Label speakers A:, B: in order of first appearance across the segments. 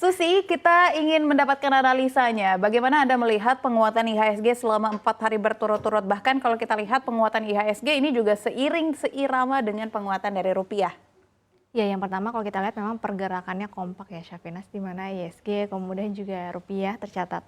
A: Susi, kita ingin mendapatkan analisanya. Bagaimana Anda melihat penguatan IHSG selama 4 hari berturut-turut? Bahkan kalau kita lihat penguatan IHSG ini juga seirama dengan penguatan dari rupiah.
B: Ya, yang pertama kalau kita lihat memang pergerakannya kompak ya, Syafinas, di mana IHSG kemudian juga rupiah tercatat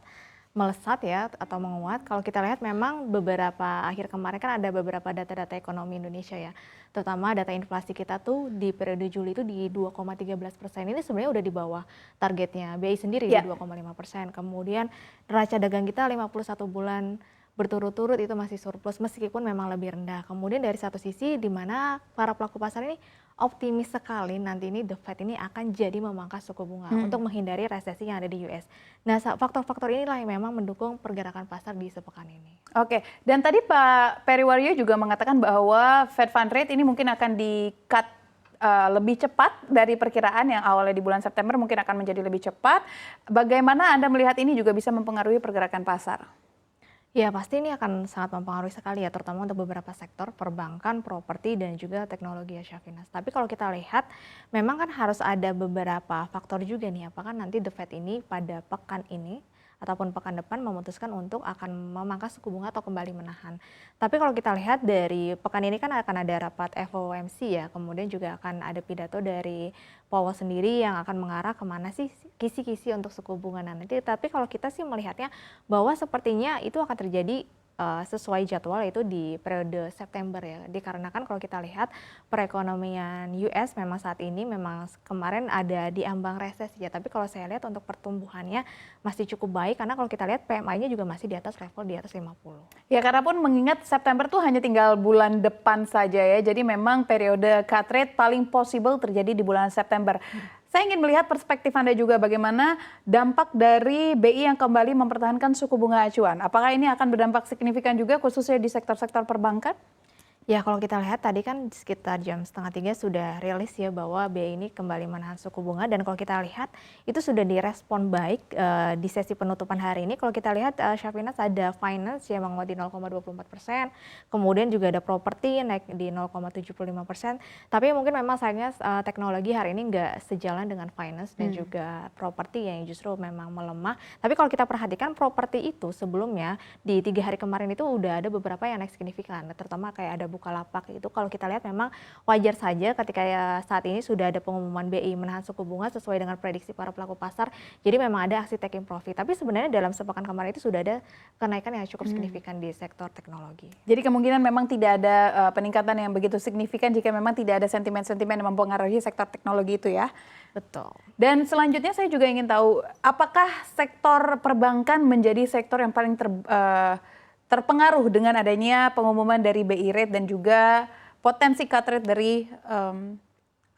B: melesat ya atau menguat. Kalau kita lihat memang beberapa akhir kemarin kan ada beberapa data-data ekonomi Indonesia ya, terutama data inflasi kita tuh di periode Juli itu di 2,13%. Ini sebenarnya udah di bawah targetnya BI sendiri di
A: Ya.
B: 2,5%. Kemudian neraca dagang kita 51 bulan berturut-turut itu masih surplus meskipun memang lebih rendah. Kemudian dari satu sisi di mana para pelaku pasar ini optimis sekali nanti ini The Fed ini akan jadi memangkas suku bunga untuk menghindari resesi yang ada di US. Nah, faktor-faktor inilah yang memang mendukung pergerakan pasar di sepekan ini.
A: Oke, dan tadi Pak Periwaryo juga mengatakan bahwa Fed Fund Rate ini mungkin akan di-cut lebih cepat dari perkiraan yang awalnya di bulan September mungkin akan menjadi lebih cepat. Bagaimana Anda melihat ini juga bisa mempengaruhi pergerakan pasar?
B: Ya, pasti ini akan sangat mempengaruhi sekali ya, terutama untuk beberapa sektor, perbankan, properti, dan juga teknologi ya, Syafinas. Tapi kalau kita lihat, memang kan harus ada beberapa faktor juga nih, apakah nanti The Fed ini pada pekan ini, ataupun pekan depan memutuskan untuk akan memangkas suku bunga atau kembali menahan. Tapi kalau kita lihat dari pekan ini kan akan ada rapat FOMC ya, kemudian juga akan ada pidato dari Powell sendiri yang akan mengarah kemana sih kisi-kisi untuk suku bunga nanti. Tapi kalau kita sih melihatnya bahwa sepertinya itu akan terjadi sesuai jadwal yaitu di periode September ya. Dikarenakan kalau kita lihat perekonomian US memang saat ini memang kemarin ada di ambang resesi ya. Tapi kalau saya lihat untuk pertumbuhannya masih cukup baik karena kalau kita lihat PMI-nya juga masih di atas level di atas 50.
A: Ya, karena pun mengingat September tuh hanya tinggal bulan depan saja ya. Jadi memang periode cut rate paling possible terjadi di bulan September. Saya ingin melihat perspektif Anda juga bagaimana dampak dari BI yang kembali mempertahankan suku bunga acuan. Apakah ini akan berdampak signifikan juga khususnya di sektor-sektor perbankan?
B: Ya, kalau kita lihat tadi kan sekitar jam 2:30 sudah rilis ya bahwa BI ini kembali menahan suku bunga dan kalau kita lihat itu sudah direspon baik di sesi penutupan hari ini. Kalau kita lihat Syafinas ada finance yang menguat di 0,24%, kemudian juga ada properti yang naik di 0,75%. Tapi mungkin memang sayangnya teknologi hari ini nggak sejalan dengan finance dan juga properti yang justru memang melemah. Tapi kalau kita perhatikan properti itu sebelumnya di 3 hari kemarin itu udah ada beberapa yang naik signifikan, terutama kayak ada Bukalapak itu kalau kita lihat memang wajar saja ketika ya saat ini sudah ada pengumuman BI menahan suku bunga sesuai dengan prediksi para pelaku pasar. Jadi memang ada aksi taking profit. Tapi sebenarnya dalam sepekan kemarin itu sudah ada kenaikan yang cukup signifikan di sektor teknologi.
A: Jadi kemungkinan memang tidak ada peningkatan yang begitu signifikan jika memang tidak ada sentimen-sentimen yang mempengaruhi sektor teknologi itu ya.
B: Betul.
A: Dan selanjutnya saya juga ingin tahu apakah sektor perbankan menjadi sektor yang paling terpengaruh dengan adanya pengumuman dari BI Rate dan juga potensi cut rate dari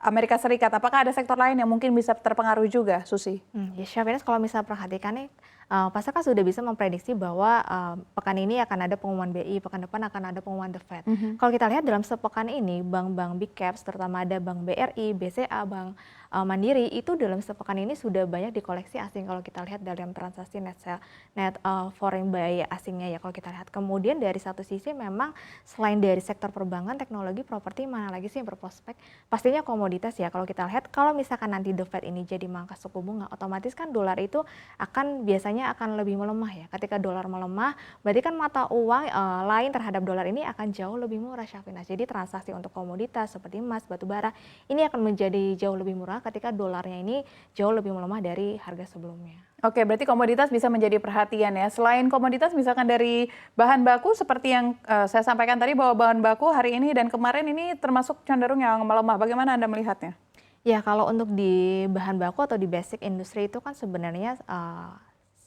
A: Amerika Serikat. Apakah ada sektor lain yang mungkin bisa terpengaruh juga, Susi?
B: Ya, Syafinas kalau misalnya perhatikan nih, pasar kan sudah bisa memprediksi bahwa pekan ini akan ada pengumuman BI, pekan depan akan ada pengumuman The Fed. Kalau kita lihat dalam sepekan ini, bank-bank big caps, terutama ada Bank BRI, BCA, Bank Mandiri, itu dalam sepekan ini sudah banyak dikoleksi asing. Kalau kita lihat dalam transaksi net foreign buy asingnya ya kalau kita lihat. Kemudian dari satu sisi memang selain dari sektor perbankan, teknologi, properti, mana lagi sih yang berprospek? Pastinya komoditas ya. Kalau kita lihat, kalau misalkan nanti The Fed ini jadi mangkas suku bunga, otomatis kan dolar itu biasanya akan lebih melemah ya. Ketika dolar melemah, berarti kan mata uang lain terhadap dolar ini akan jauh lebih murah, Syafinas. Jadi transaksi untuk komoditas seperti emas, batu bara, ini akan menjadi jauh lebih murah ketika dolarnya ini jauh lebih melemah dari harga sebelumnya.
A: Oke, berarti komoditas bisa menjadi perhatian ya. Selain komoditas, misalkan dari bahan baku seperti yang saya sampaikan tadi bahwa bahan baku hari ini dan kemarin ini termasuk cenderung yang melemah. Bagaimana Anda melihatnya?
B: Ya, kalau untuk di bahan baku atau di basic industry itu kan sebenarnya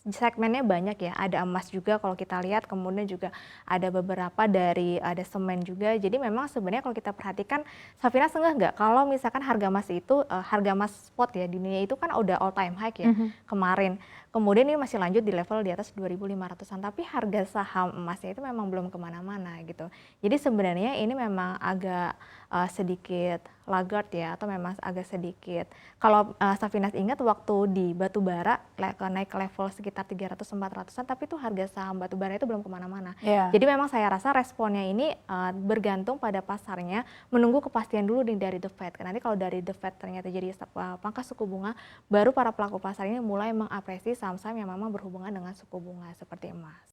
B: segmennya banyak ya, ada emas juga kalau kita lihat, kemudian juga ada beberapa ada semen juga. Jadi memang sebenarnya kalau kita perhatikan, Safina enggak nggak kalau misalkan harga emas itu, harga emas spot ya di dunia itu kan udah all time high ya kemarin. Kemudian ini masih lanjut di level di atas 2.500-an, tapi harga saham emasnya itu memang belum kemana-mana gitu. Jadi sebenarnya ini memang agak sedikit laggard ya, atau memang agak sedikit. Kalau Safinas ingat waktu di batubara naik ke level sekitar 300-400-an, tapi itu harga saham batubara itu belum kemana-mana.
A: Iya.
B: Jadi memang saya rasa responnya ini bergantung pada pasarnya, menunggu kepastian dulu nih dari The Fed. Nanti kalau dari The Fed ternyata jadi pangkas suku bunga, baru para pelaku pasar ini mulai mengapresiasi saham-saham yang memang berhubungan dengan suku bunga seperti emas.